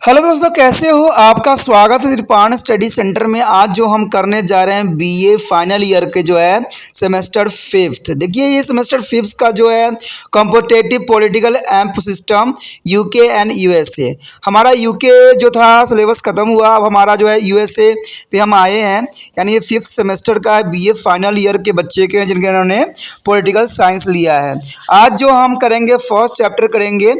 Hello दोस्तों, कैसे हो? आपका स्वागत है त्रिपाण स्टडी सेंटर में। आज जो हम करने जा रहे हैं बीए फाइनल ईयर के जो है सेमेस्टर फिफ्थ। देखिए, ये सेमेस्टर फिफ्थ का जो है competitive political and system UK and USA. हमारा यूके जो था सिलेबस ख़त्म हुआ, अब हमारा जो है यूएसए पे हम आए हैं। यानी ये फिफ्थ सेमेस्टर का है, बीए फाइनल ईयर के बच्चे के जिनके उन्होंने पॉलिटिकल साइंस लिया है। आज जो हम करेंगे फर्स्ट चैप्टर करेंगे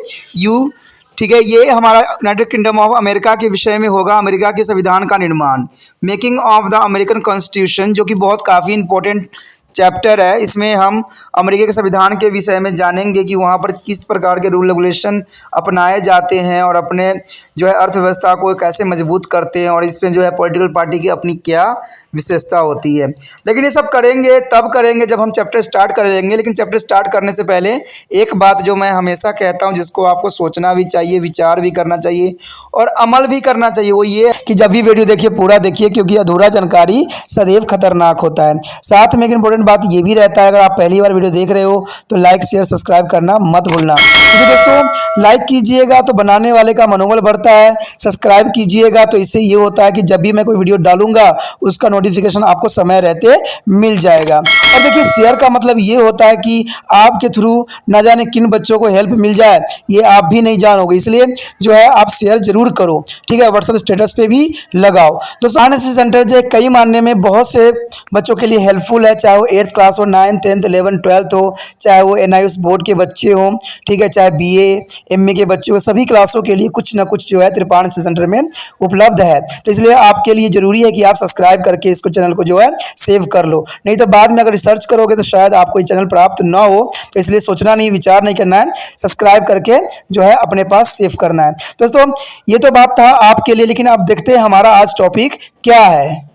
ठीक है। ये हमारा यूनाइटेड किंगडम ऑफ अमेरिका के विषय में होगा। अमेरिका के संविधान का निर्माण, making of the American constitution, जो कि बहुत काफ़ी इंपॉर्टेंट चैप्टर है। इसमें हम अमेरिका के संविधान के विषय में जानेंगे कि वहाँ पर किस प्रकार के रूल रेगुलेशन अपनाए जाते हैं और अपने जो है अर्थव्यवस्था को कैसे मजबूत करते हैं, और इसमें जो है पॉलिटिकल पार्टी की अपनी क्या विशेषता होती है। लेकिन ये सब करेंगे तब करेंगे जब हम चैप्टर स्टार्ट करेंगे। लेकिन चैप्टर स्टार्ट करने से पहले एक बात जो मैं हमेशा कहता हूँ, जिसको आपको सोचना भी चाहिए, विचार भी करना चाहिए और अमल भी करना चाहिए, वो ये कि जब भी वीडियो देखिए पूरा देखिए, क्योंकि अधूरा जानकारी सदैव खतरनाक होता है। साथ में एक इंपॉर्टेंट बात ये भी रहता है, अगर आप पहली बार वीडियो देख रहे हो तो लाइक शेयर सब्सक्राइब करना मत भूलना। क्योंकि दोस्तों लाइक कीजिएगा तो बनाने वाले का मनोबल बढ़ता है, सब्सक्राइब कीजिएगा तो इससे ये होता है कि जब भी मैं कोई वीडियो डालूंगा उसका नोटिफिकेशन आपको समय रहते मिल जाएगा। और देखिए, शेयर का मतलब ये होता है कि आपके थ्रू ना जाने किन बच्चों को हेल्प मिल जाए, ये आप भी नहीं जानोगे। इसलिए जो है आप शेयर जरूर करो, ठीक है। व्हाट्सएप स्टेटस पे भी लगाओ। दोस्तों एनएसएस सेंटर जो कई मानने में बहुत से बच्चों के लिए हेल्पफुल है, चाहे वो 8th क्लास हो, 9th 10th 11th 12th हो, चाहे वो एनआईएस बोर्ड के बच्चे हों, ठीक है, चाहे बीए एमए के बच्चे हो, सभी क्लासों के लिए कुछ ना कुछ जो है त्रिपाण सेंटर में उपलब्ध है। तो इसलिए आपके लिए जरूरी है कि आप सब्सक्राइब करके इसको चैनल को जो है सेव कर लो, नहीं तो बाद में अगर रिसर्च करोगे तो शायद आपको ये चैनल प्राप्त ना हो। तो इसलिए सोचना नहीं, विचार नहीं करना है, सब्सक्राइब करके जो है अपने पास सेव करना है। दोस्तों ये तो बात था आपके लिए, लेकिन आप देखते हैं हमारा आज टॉपिक क्या है।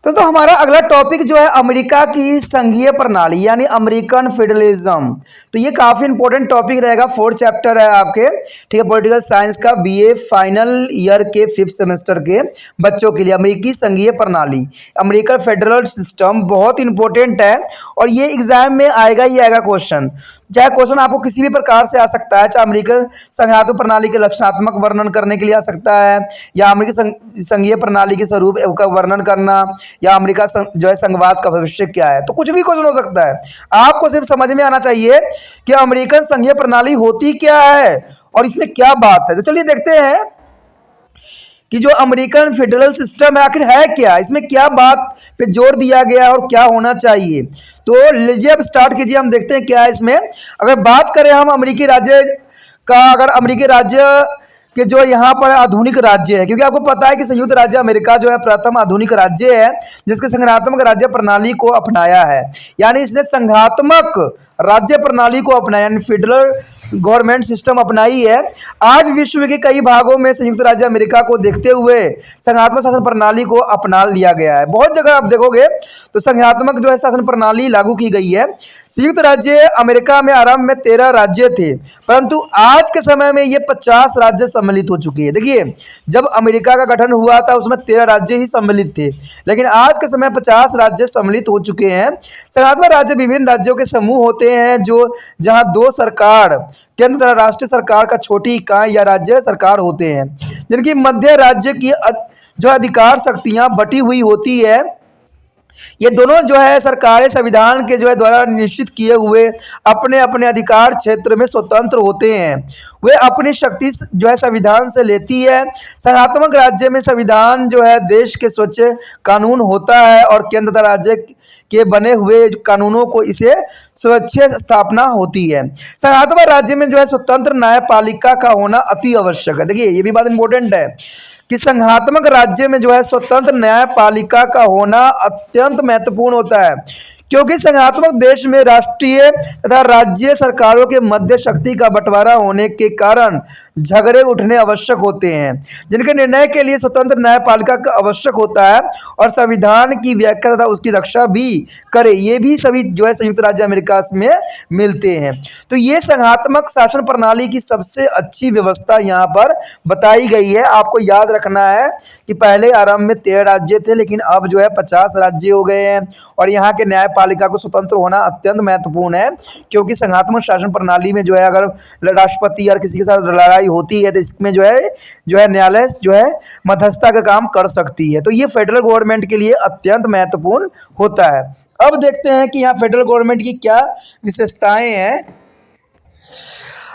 तो हमारा अगला टॉपिक जो है अमेरिका की संघीय प्रणाली यानी अमेरिकन फेडरलिज्म। तो ये काफ़ी इंपॉर्टेंट टॉपिक रहेगा, फोर्थ चैप्टर है आपके, ठीक है, पॉलिटिकल साइंस का बीए फाइनल ईयर के फिफ्थ सेमेस्टर के बच्चों के लिए। अमेरिकी संघीय प्रणाली, अमेरिकन फेडरल सिस्टम बहुत इंपॉर्टेंट है और ये एग्जाम में आएगा ही आएगा क्वेश्चन। चाहे क्वेश्चन आपको किसी भी प्रकार से आ सकता है, चाहे अमेरिकन संघात्मक प्रणाली के लक्षणात्मक वर्णन करने के लिए आ सकता है, या अमेरिकी संघीय प्रणाली के स्वरूप का वर्णन करना, या अमेरिका जो है संघवाद का भविष्य क्या है। तो कुछ भी क्वेश्चन हो सकता है। आपको सिर्फ समझ में आना चाहिए कि अमेरिकन संघीय प्रणाली होती क्या है और इसमें क्या बात है। तो चलिए देखते हैं कि जो अमेरिकन फेडरल सिस्टम है आखिर है क्या, इसमें क्या बात पे जोर दिया गया और क्या होना चाहिए। तो लीजिए अब स्टार्ट कीजिए, हम देखते हैं क्या है इसमें। अगर बात करें हम अमेरिकी राज्य का, अगर अमेरिकी राज्य कि जो यहाँ पर आधुनिक राज्य है, क्योंकि आपको पता है कि संयुक्त राज्य अमेरिका जो है प्रथम आधुनिक राज्य है जिसके संघात्मक राज्य प्रणाली को अपनाया है। यानी इसने संघात्मक राज्य प्रणाली को अपनाया, यानी फेडरल गवर्नमेंट सिस्टम अपनाई है। आज विश्व के कई भागों में संयुक्त राज्य अमेरिका को देखते हुए संघात्मक शासन प्रणाली को अपना लिया गया है। बहुत जगह आप देखोगे तो संघात्मक जो है शासन प्रणाली लागू की गई है। संयुक्त राज्य अमेरिका में आरंभ में 13 राज्य थे, परंतु आज के समय में ये 50 राज्य सम्मिलित हो चुके हैं। देखिए, जब अमेरिका का गठन हुआ था उसमें 13 राज्य ही सम्मिलित थे, लेकिन आज के समय 50 राज्य सम्मिलित हो चुके हैं। संघात्मक राज्य विभिन्न राज्यों के समूह होते हैं जो जहां दो सरकार, केंद्र तथा राष्ट्रीय सरकार का छोटी इकाई या राज्य सरकार होते हैं, जिनकी मध्य राज्य की जो अधिकार शक्तियां बटी हुई होती है। ये दोनों जो है सरकारें संविधान के जो है द्वारा निश्चित किए हुए अपने अपने अधिकार क्षेत्र में स्वतंत्र होते हैं। वे अपनी शक्ति जो है संविधान से लेती है। संघात्मक राज्य में संविधान जो है देश के स्वच्छ कानून होता है और केंद्र तथा राज्य के बने हुए कानूनों को इसे स्वच्छ स्थापना होती है। संघात्मक राज्य में जो है स्वतंत्र न्यायपालिका का होना अति आवश्यक है। देखिए, ये भी बात इंपॉर्टेंट है कि संघात्मक राज्य में जो है स्वतंत्र न्यायपालिका का होना अत्यंत महत्वपूर्ण होता है, क्योंकि संघात्मक देश में राष्ट्रीय तथा राज्य सरकारों के मध्य शक्ति का बंटवारा होने के कारण झगड़े उठने आवश्यक होते हैं, जिनके निर्णय के लिए स्वतंत्र न्यायपालिका का आवश्यक होता है और संविधान की व्याख्या तथा उसकी रक्षा भी करे। ये भी सभी जो है संयुक्त राज्य अमेरिका में मिलते हैं। तो ये संघात्मक शासन प्रणाली की सबसे अच्छी व्यवस्था यहाँ पर बताई गई है। आपको याद रखना है कि पहले आरंभ में 13 राज्य थे, लेकिन अब जो है 50 राज्य हो गए हैं और यहाँ के न्याय न्यायपालिका को स्वतंत्र होना अत्यंत महत्वपूर्ण है, क्योंकि संघात्मक शासन प्रणाली में जो है अगर राष्ट्रपति या किसी के साथ लड़ाई होती है तो इसमें जो है न्यायालय जो है मध्यस्थता का काम कर सकती है। तो ये फेडरल गवर्नमेंट के लिए अत्यंत महत्वपूर्ण होता है। अब देखते हैं कि यहाँ फेडरल गवर्नमेंट की क्या विशेषताएं हैं।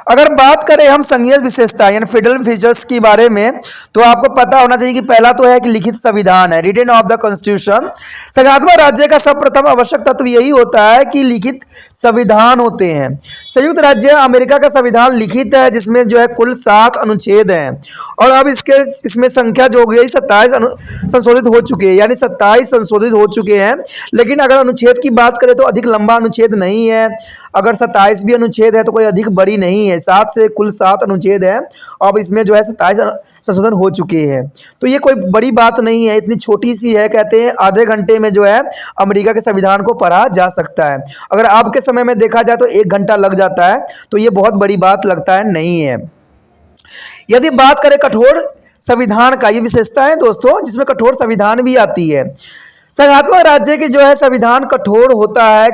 अगर बात करें हम संघीय विशेषता यानी फेडरल फीचर्स के बारे में, तो आपको पता होना चाहिए कि पहला तो है कि लिखित संविधान है, रिटन ऑफ द कॉन्स्टिट्यूशन। संघात्मक राज्य का सर्वप्रथम आवश्यक तत्व यही होता है कि लिखित संविधान होते हैं। संयुक्त राज्य अमेरिका का संविधान लिखित है, जिसमें जो है कुल 7 अनुच्छेद हैं, और अब इसमें संख्या जो हो गई 27 संशोधित हो चुके हैं, यानी 27 संशोधित हो चुके हैं। लेकिन अगर अनुच्छेद की बात करें तो अधिक लंबा अनुच्छेद नहीं है, अगर 27 भी अनुच्छेद है तो कोई अधिक बड़ी नहीं है। 7 से कुल 7 अनुच्छेद है, अब इसमें जो है 27 संशोधन हो चुके हैं। तो ये कोई बड़ी बात नहीं है, इतनी छोटी सी है। कहते हैं आधे घंटे में जो है अमेरिका के संविधान को पढ़ा जा सकता है। अगर अब के समय में देखा जाए तो 1 घंटा लग जाता है, तो ये बहुत बड़ी बात लगता है नहीं है। यदि बात करें कठोर संविधान का, ये विशेषता है दोस्तों जिसमें कठोर संविधान भी आती है। संघात्मक राज्य के जो है संविधान कठोर होता है।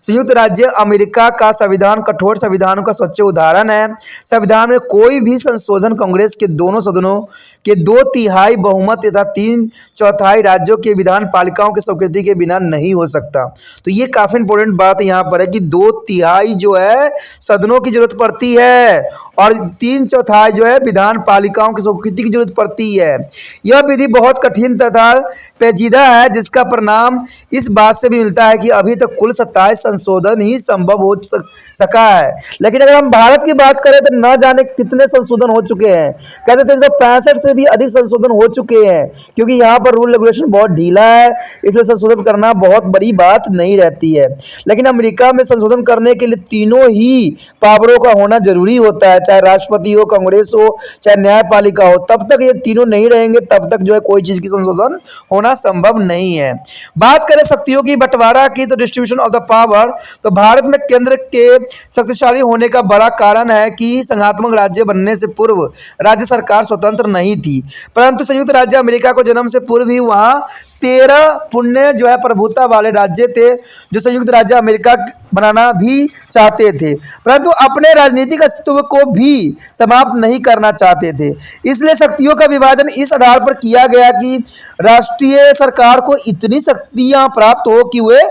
संयुक्त राज्य अमेरिका का संविधान कठोर संविधानों का स्वच्छ उदाहरण है। संविधान में कोई भी संशोधन कांग्रेस के दोनों सदनों के 2/3 बहुमत तथा 3/4 राज्यों के विधान पालिकाओं की स्वीकृति के बिना नहीं हो सकता। तो ये काफी इंपॉर्टेंट बात यहाँ पर है कि 2/3 जो है सदनों की जरूरत पड़ती है और 3/4 जो है विधान पालिकाओं की स्वीकृति की जरूरत पड़ती है। यह विधि बहुत कठिन तथा पेचीदा है, जिसका परिणाम इस बात से भी मिलता है कि अभी तक कुल 27 संशोधन ही संभव हो सका है। लेकिन अगर हम भारत की बात करें तो न जाने कितने संशोधन हो चुके हैं। कहते 365 से भी अधिक संशोधन हो चुके हैं, क्योंकि यहाँ पर रूल रेगुलेशन बहुत ढीला है, इसलिए संशोधन करना बहुत बड़ी बात नहीं रहती है। लेकिन अमेरिका में संशोधन करने के लिए तीनों ही पावरों का होना जरूरी होता है, चाहे राष्ट्रपति हो, कांग्रेस हो, चाहे न्यायपालिका हो। तब तक ये तीनों नहीं रहेंगे तब तक जो है कोई चीज की संशोधन होना संभव नहीं है। बात करें शक्तियों की बंटवारा की, तो डिस्ट्रीब्यूशन ऑफ द पावर, तो भारत में केंद्र के शक्तिशाली होने का बड़ा कारण है कि संघात्मक राज्य बनने से पूर्व राज्य सरकार स्वतंत्र नहीं थी, परंतु संयुक्त राज्य अमेरिका को जन्म से पूर्व ही वहां 13 पुण्य जो है प्रभुता वाले राज्य थे, जो संयुक्त राज्य अमेरिका बनाना भी चाहते थे, परंतु अपने राजनीतिक अस्तित्व को भी समाप्त नहीं करना चाहते थे। इसलिए शक्तियों का विभाजन इस आधार पर किया गया कि राष्ट्रीय सरकार को इतनी शक्तियां प्राप्त हो कि वे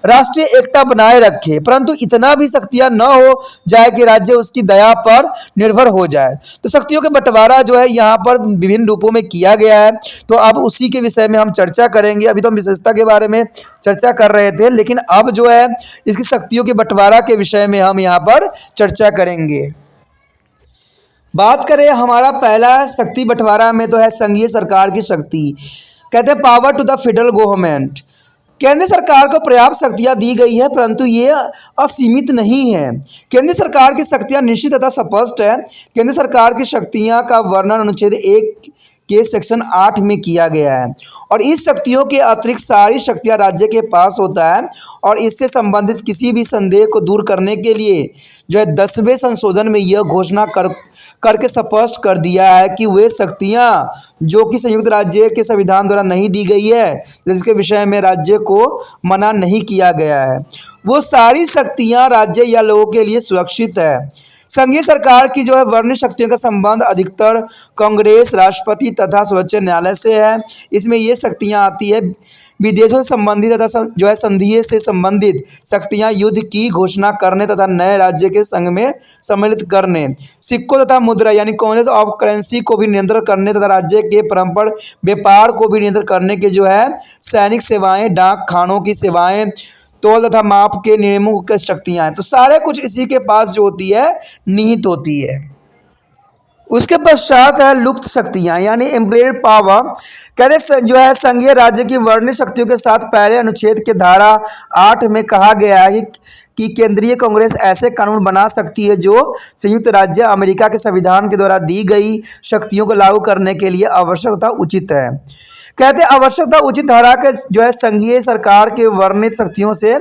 राष्ट्रीय एकता बनाए रखे, परंतु इतना भी शक्तियां न हो जाए कि राज्य उसकी दया पर निर्भर हो जाए। तो शक्तियों का बंटवारा जो है यहाँ पर विभिन्न रूपों में किया गया है, तो अब उसी के विषय में हम चर्चा करेंगे। अभी तो हम विशेषता के बारे में चर्चा कर रहे थे, लेकिन अब जो है इसकी शक्तियों के बंटवारा के विषय में हम यहाँ पर चर्चा करेंगे। बात करें हमारा पहला शक्ति बंटवारा में, तो है संघीय सरकार की शक्ति। कहते हैं power to the federal government. केंद्र सरकार को पर्याप्त शक्तियां दी गई है, परंतु ये असीमित नहीं है। केंद्र सरकार की शक्तियां निश्चित तथा स्पष्ट है। केंद्र सरकार की शक्तियां का वर्णन अनुच्छेद 1 के सेक्शन 8 में किया गया है, और इस शक्तियों के अतिरिक्त सारी शक्तियां राज्य के पास होता है, और इससे संबंधित किसी भी संदेह को दूर करने के लिए जो है 10वें संशोधन में यह घोषणा करके स्पष्ट कर दिया है कि वे शक्तियां जो कि संयुक्त राज्य के संविधान द्वारा नहीं दी गई है, जिसके विषय में राज्य को मना नहीं किया गया है, वो सारी शक्तियां राज्य या लोगों के लिए सुरक्षित है। संघीय सरकार की जो है वर्णित शक्तियों का संबंध अधिकतर कांग्रेस, राष्ट्रपति तथा सर्वोच्च न्यायालय से है। इसमें ये शक्तियां आती है विदेशों से संबंधित तथा जो है संधीय से संबंधित शक्तियां युद्ध की घोषणा करने तथा नए राज्य के संघ में सम्मिलित करने, सिक्कों तथा मुद्रा यानी कॉन्ग्रेस ऑफ करेंसी को भी नियंत्रण करने तथा राज्य के परस्पर व्यापार को भी नियंत्रण करने के जो है सैनिक सेवाएं, डाक खानों की सेवाएं, तौल तथा माप के नियमों की शक्तियां हैं। तो सारे कुछ इसी के पास जो होती है निहित होती है। उसके पश्चात है लुप्त शक्तियां यानी इम्प्लीड पावर। कहते जो है संघीय राज्य की वर्णित शक्तियों के साथ पहले अनुच्छेद के धारा 8 में कहा गया है कि केंद्रीय कांग्रेस ऐसे कानून बना सकती है जो संयुक्त राज्य अमेरिका के संविधान के द्वारा दी गई शक्तियों को लागू करने के लिए आवश्यक तथा उचित है। कहते आवश्यक तथा उचित धारा के जो है संघीय सरकार के वर्णित शक्तियों से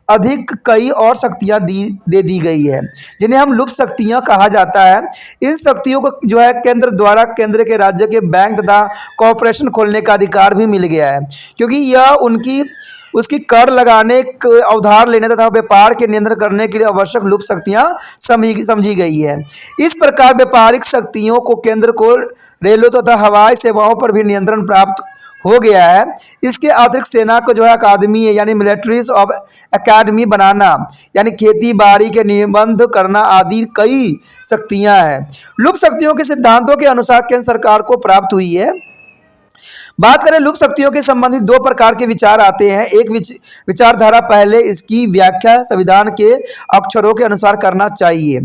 अधिक कई और शक्तियां दे दी गई है, जिन्हें हम लुप्त शक्तियां कहा जाता है। इन शक्तियों को जो है केंद्र द्वारा केंद्र के राज्य के बैंक तथा कॉरपोरेशन खोलने का अधिकार भी मिल गया है, क्योंकि यह उनकी उसकी कर लगाने, उधार लेने तथा व्यापार के नियंत्रण करने के लिए आवश्यक लुप्त शक्तियां समझी गई है। इस प्रकार व्यापारिक शक्तियों को केंद्र को रेलों तथा हवाई सेवाओं पर भी नियंत्रण प्राप्त हो गया है। इसके अतिरिक्त सेना को जो है अकादमी है यानी मिलिट्रीज ऑफ एकेडमी बनाना, यानी खेती बाड़ी के निबंध करना आदि कई शक्तियां हैं। लुप्त शक्तियों के सिद्धांतों के अनुसार केंद्र सरकार को प्राप्त हुई है। बात करें लुप्त शक्तियों के संबंधित दो प्रकार के विचार आते हैं। एक विचारधारा पहले इसकी व्याख्या संविधान के अक्षरों के अनुसार करना चाहिए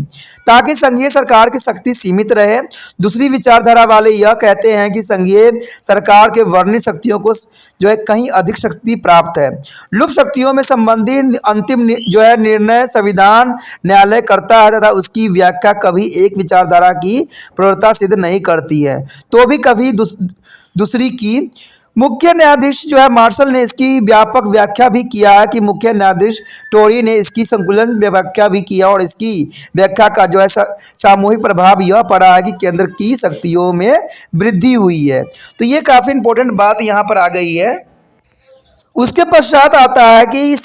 ताकि संघीय सरकार की शक्ति सीमित रहे। दूसरी विचारधारा वाले यह कहते हैं कि संघीय सरकार के वर्णित शक्तियों को जो है कहीं अधिक शक्ति प्राप्त है। लुप्त शक्तियों में संबंधित अंतिम जो है निर्णय संविधान न्यायालय करता है तथा उसकी व्याख्या कभी एक विचारधारा की प्रवृत्ता सिद्ध नहीं करती है तो भी कभी दूसरी की। मुख्य न्यायाधीश जो है मार्शल ने इसकी व्यापक व्याख्या भी किया है कि मुख्य न्यायाधीश टोरी ने इसकी संकुलन व्याख्या भी किया और इसकी व्याख्या का जो है सामूहिक प्रभाव यह पड़ा है कि केंद्र की शक्तियों में वृद्धि हुई है। तो ये काफ़ी इंपॉर्टेंट बात यहाँ पर आ गई है। उसके पश्चात आता है कि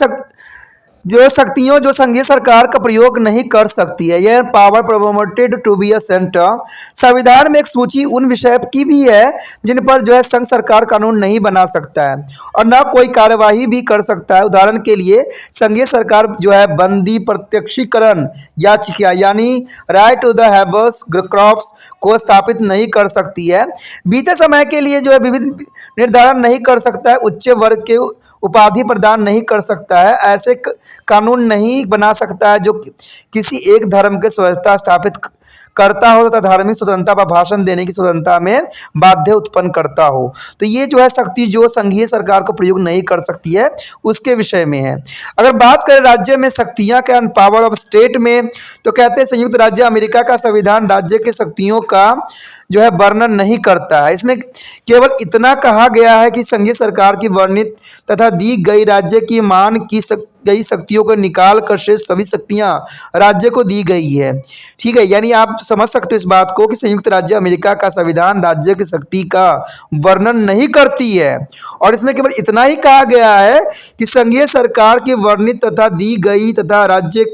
जो शक्तियों जो संघीय सरकार का प्रयोग नहीं कर सकती है, यह power promoted to be a centre. संविधान में एक सूची उन विषय की भी है जिन पर जो है संघ सरकार कानून नहीं बना सकता है और न कोई कार्यवाही भी कर सकता है। उदाहरण के लिए संघीय सरकार जो है बंदी प्रत्यक्षीकरण याचिका यानी right to the habeas corpus को स्थापित नहीं कर सकती है। बीते समय के लिए जो है विविध निर्धारण नहीं कर सकता है। उच्च वर्ग के उपाधि प्रदान नहीं कर सकता है। ऐसे कानून नहीं बना सकता है जो किसी एक धर्म के स्वतंत्रता स्थापित करता हो तथा धार्मिक स्वतंत्रता पर भाषण देने की स्वतंत्रता में बाध्य उत्पन्न करता हो। तो ये जो है शक्ति जो संघीय सरकार को प्रयोग नहीं कर सकती है उसके विषय में है। अगर बात करें राज्य में शक्तियां का पावर ऑफ स्टेट में, तो कहते हैं संयुक्त राज्य अमेरिका का संविधान राज्य के शक्तियों का जो है वर्णन नहीं करता है। इसमें केवल इतना कहा गया है कि संघीय सरकार की वर्णित तथा दी गई राज्य की मान की गई शक्तियों को निकाल कर शेष सभी शक्तियां राज्य को दी गई है। ठीक है, यानी आप समझ सकते हो इस बात को कि संयुक्त राज्य अमेरिका का संविधान राज्य की शक्ति का वर्णन नहीं करती है और इसमें केवल इतना ही कहा गया है कि संघीय सरकार की वर्णित तथा दी गई तथा राज्य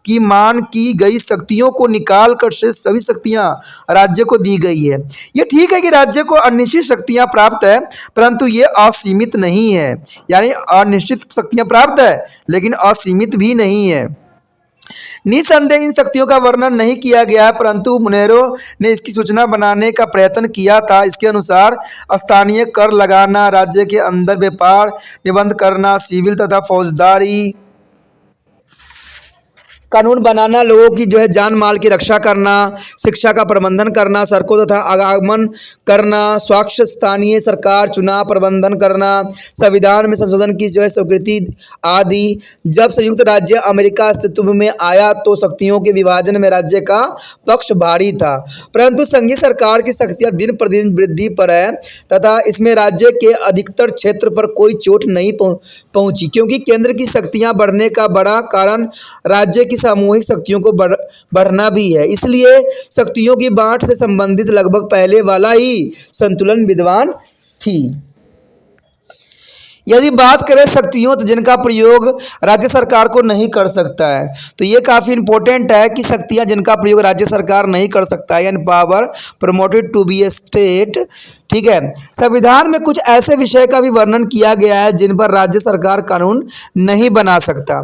की मान की गई शक्तियों को निकाल कर शेष सभी शक्तियां राज्य को दी गई है। ये ठीक है कि राज्य को अनिश्चित शक्तियां प्राप्त है परंतु ये असीमित नहीं है, यानी अनिश्चित शक्तियां प्राप्त है लेकिन असीमित भी नहीं है। निसंदेह इन शक्तियों का वर्णन नहीं किया गया है परंतु मुनेरो ने इसकी सूचना बनाने का प्रयत्न किया था। इसके अनुसार स्थानीय कर लगाना, राज्य के अंदर व्यापार निबंध करना, सिविल तथा फौजदारी कानून बनाना, लोगों की जो है जान माल की रक्षा करना, शिक्षा का प्रबंधन करना, सड़कों तथा आवागमन करना, स्वास्थ्य, स्थानीय सरकार चुनाव प्रबंधन करना, संविधान में संशोधन की जो है स्वीकृति आदि। जब संयुक्त राज्य अमेरिका अस्तित्व में आया तो शक्तियों के विभाजन में राज्य का पक्ष भारी था परंतु संघीय सरकार की शक्तियां दिन प्रतिदिन वृद्धि पर है तथा इसमें राज्य के अधिकतर क्षेत्र पर कोई चोट नहीं पहुंची क्योंकि केंद्र की शक्तियां बढ़ने का बड़ा कारण राज्य की सामूहिक शक्तियों को बढ़ना भी है। इसलिए शक्तियों की बांट से संबंधित लगभग पहले वाला ही संतुलन विद्वान थी। यदि बात करें शक्तियों तो जिनका प्रयोग राज्य सरकार को नहीं कर सकता है, तो ये काफ़ी इंपॉर्टेंट है कि शक्तियां जिनका प्रयोग राज्य सरकार नहीं कर सकता है यानी power promoted to be a state. ठीक है, संविधान में कुछ ऐसे विषय का भी वर्णन किया गया है जिन पर राज्य सरकार कानून नहीं बना सकता।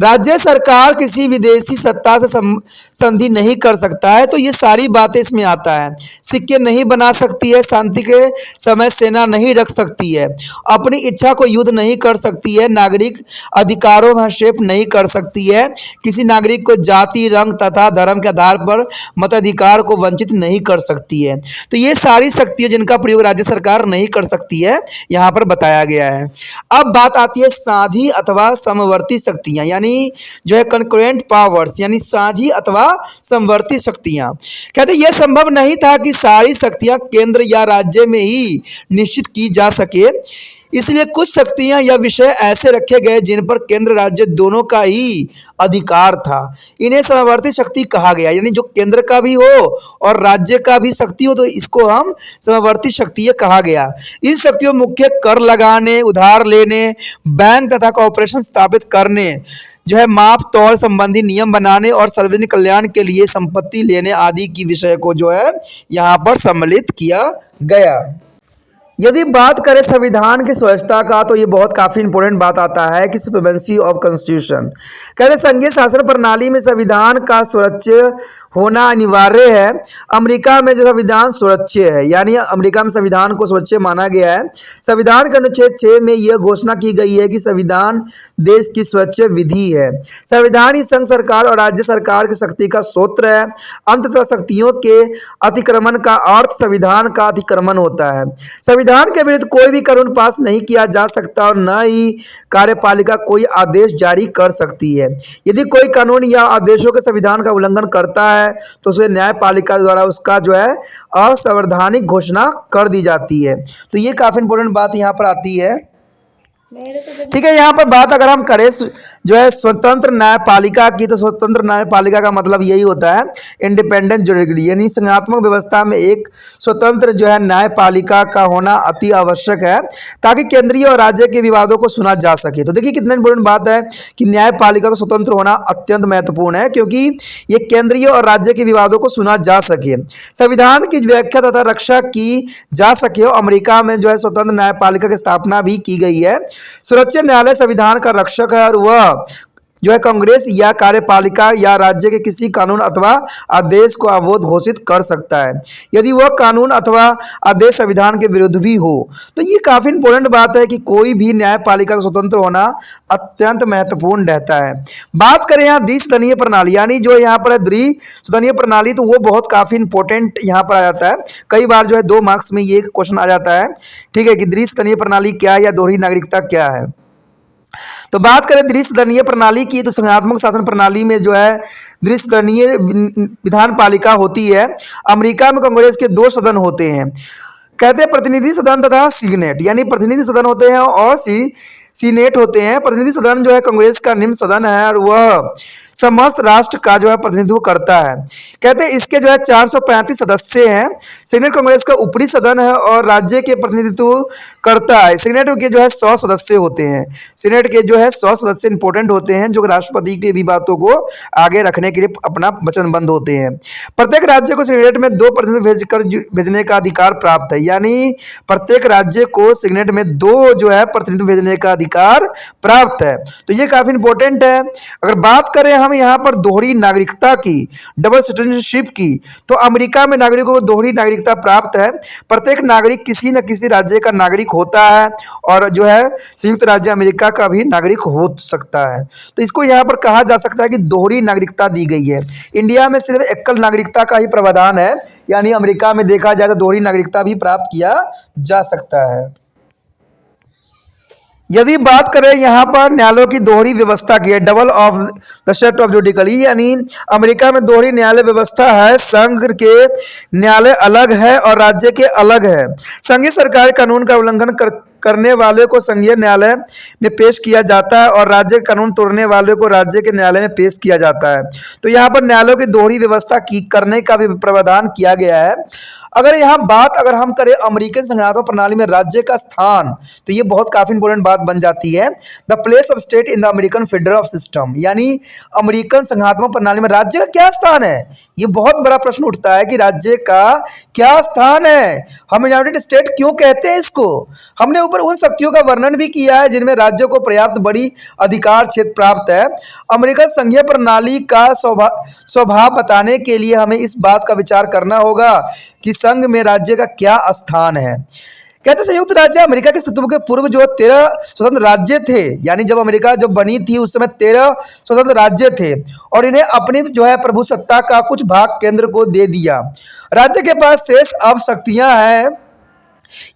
राज्य सरकार किसी विदेशी सत्ता से संधि नहीं कर सकता है, तो ये सारी बातें इसमें आता है। सिक्के नहीं बना सकती है, शांति के समय सेना नहीं रख सकती है, अपनी इच्छा को युद्ध नहीं कर सकती है, नागरिक अधिकारों में हस्तक्षेप नहीं कर सकती है, किसी नागरिक को जाति, रंग तथा धर्म के आधार पर मताधिकार को वंचित नहीं कर सकती है। तो ये सारी शक्तियां जिनका प्रयोग राज्य सरकार नहीं कर सकती है यहाँ पर बताया गया है। अब बात आती है साझी अथवा समवर्ती शक्तियां यानी जो है कंकरेंट पावर्स यानी साझी अथवा समवर्ती शक्तियां। कहते यह संभव नहीं था कि सारी शक्तियां केंद्र या राज्य में ही निश्चित की जा सके। इसलिए कुछ शक्तियां या विषय ऐसे रखे गए जिन पर केंद्र राज्य दोनों का ही अधिकार था। इन्हें समवर्ती शक्ति कहा गया, यानी जो केंद्र का भी हो और राज्य का भी शक्ति हो तो इसको हम समवर्ती शक्तियां कहा गया। इन शक्तियों मुख्य कर लगाने, उधार लेने, बैंक तथा कॉर्पोरेशन स्थापित करने, जो है माप तौल संबंधी नियम बनाने और सार्वजनिक कल्याण के लिए संपत्ति लेने आदि की विषय को जो है यहाँ पर सम्मिलित किया गया। यदि बात करें संविधान की स्वच्छता का तो ये बहुत काफ़ी इंपॉर्टेंट बात आता है कि सुप्रीमेसी ऑफ कॉन्स्टिट्यूशन। कहते संघीय शासन प्रणाली में संविधान का स्वच्छ होना अनिवार्य है। अमेरिका में जो संविधान स्वच्छ है, यानी अमेरिका में संविधान को स्वच्छ माना गया है। संविधान के अनुच्छेद 6 में यह घोषणा की गई है कि संविधान देश की स्वच्छ विधि है। संविधान ही संघ सरकार और राज्य सरकार की शक्ति का स्रोत है। अंततः शक्तियों के अतिक्रमण का अर्थ संविधान का अतिक्रमण होता है। संविधान के विरुद्ध कोई भी कानून पास नहीं किया जा सकता और न ही कार्यपालिका कोई आदेश जारी कर सकती है। यदि कोई कानून या आदेशों के संविधान का उल्लंघन करता है तो उसे न्यायपालिका द्वारा उसका जो है असंवैधानिक घोषणा कर दी जाती है। तो ये काफी इंपॉर्टेंट बात यहाँ पर आती है। ठीक है, यहाँ पर बात अगर हम करें जो है स्वतंत्र न्यायपालिका की, तो स्वतंत्र न्यायपालिका का मतलब यही होता है इंडिपेंडेंट जुडिशरी, यानी संघात्मक व्यवस्था में एक स्वतंत्र जो है न्यायपालिका का होना अति आवश्यक है ताकि केंद्रीय और राज्य के विवादों को सुना जा सके। तो देखिए कितना इंपॉर्टेंट बात है कि न्यायपालिका का स्वतंत्र होना अत्यंत महत्वपूर्ण है क्योंकि ये केंद्रीय और राज्य के विवादों को सुना जा सके, संविधान की व्याख्या तथा रक्षा की जा सके। अमेरिका में जो है स्वतंत्र न्यायपालिका की स्थापना भी की गई है। सर्वोच्च न्यायालय संविधान का रक्षक है और वह जो है कांग्रेस या कार्यपालिका या राज्य के किसी कानून अथवा आदेश को अवैध घोषित कर सकता है यदि वह कानून अथवा आदेश संविधान के विरुद्ध भी हो। तो ये काफी इंपॉर्टेंट बात है कि कोई भी न्यायपालिका का स्वतंत्र होना अत्यंत महत्वपूर्ण रहता है। बात करें यहाँ द्विसदनीय प्रणाली, यानी जो यहाँ पर है द्विसदनीय प्रणाली, तो वो बहुत काफी इंपॉर्टेंट यहाँ पर आ जाता है। कई बार जो है 2 मार्क्स में ये क्वेश्चन आ जाता है, ठीक है, कि द्विसदनीय प्रणाली क्या है या दोहरी नागरिकता क्या है। तो बात करें द्विसदनीय प्रणाली की, तो संघात्मक शासन प्रणाली में जो है द्विसदनीय विधान पालिका होती है। अमेरिका में कांग्रेस के 2 सदन होते हैं, कहते हैं प्रतिनिधि सदन तथा सीनेट, यानी प्रतिनिधि सदन होते हैं और सीनेट होते हैं। प्रतिनिधि सदन जो है कांग्रेस का निम्न सदन है और वह समस्त राष्ट्र का जो है प्रतिनिधित्व करता है। कहते हैं इसके जो है 435 सदस्य हैं। सीनेट कांग्रेस का ऊपरी सदन है और राज्य के प्रतिनिधित्व करता है। सीनेट के जो है 100 सदस्य होते हैं। सीनेट के जो है 100 सदस्य इंपॉर्टेंट होते हैं जो राष्ट्रपति की भी बातों को आगे रखने के लिए अपना वचनबद्ध होते हैं। प्रत्येक राज्य को सीनेट में 2 प्रतिनिधि भेजने का अधिकार प्राप्त है, यानी प्रत्येक राज्य को सीनेट में 2 जो है प्रतिनिधि भेजने का अधिकार प्राप्त है। तो ये काफी इंपॉर्टेंट है। अगर बात करें हम यहाँ पर दोहरी नागरिकता की, डबल सिटीजनशिप की, तो अमेरिका में नागरिकों को दोहरी नागरिकता प्राप्त है। प्रत्येक नागरिक किसी न किसी राज्य का नागरिक होता है और जो है संयुक्त राज्य अमेरिका का भी नागरिक हो सकता है। तो इसको यहाँ पर कहा जा सकता है कि दोहरी नागरिकता दी गई है। इंडिया में सिर्फ एकल नागरिकता का ही प्रावधान है, यानी अमेरिका में देखा जाए तो दोहरी नागरिकता भी प्राप्त किया जा सकता है। यदि बात करें यहाँ पर न्यायालयों की दोहरी व्यवस्था की है, double of the set of judicially, यानी अमेरिका में दोहरी न्यायालय व्यवस्था है। संघ के न्यायालय अलग है और राज्य के अलग है। संघीय सरकार कानून का उल्लंघन करने वाले को संघीय न्यायालय में पेश किया जाता है और राज्य के कानून तोड़ने वाले को राज्य के न्यायालय में पेश किया जाता है। तो यहाँ पर न्यायालयों की दोहरी व्यवस्था करने का भी प्रावधान किया गया है। अगर हम करें अमेरिकन संघात्मक प्रणाली में राज्य का स्थान, तो ये बहुत काफी इंपॉर्टेंट बात बन जाती है। The place of state in the American federal system, यानी अमेरिकन संघात्मक प्रणाली में राज्य का क्या स्थान है। ये बहुत बड़ा प्रश्न उठता है कि राज्य का क्या स्थान है, हम यूनाइटेड स्टेट क्यों कहते हैं इसको। हमने ऊपर उन शक्तियों का वर्णन भी किया है जिनमें राज्यों को पर्याप्त बड़ी अधिकार क्षेत्र प्राप्त है। अमेरिकन संघीय प्रणाली का स्वभाव बताने के लिए हमें इस बात का विचार करना होगा कि संघ में राज्य का क्या स्थान है। कहते संयुक्त राज्य अमेरिका के अस्तित्व के पूर्व जो 13 स्वतंत्र राज्य थे, यानी जब अमेरिका जब बनी थी उस समय 13 स्वतंत्र राज्य थे और इन्हें अपनी जो है प्रभुसत्ता का कुछ भाग केंद्र को दे दिया। राज्य के पास शेष अब शक्तियां हैं।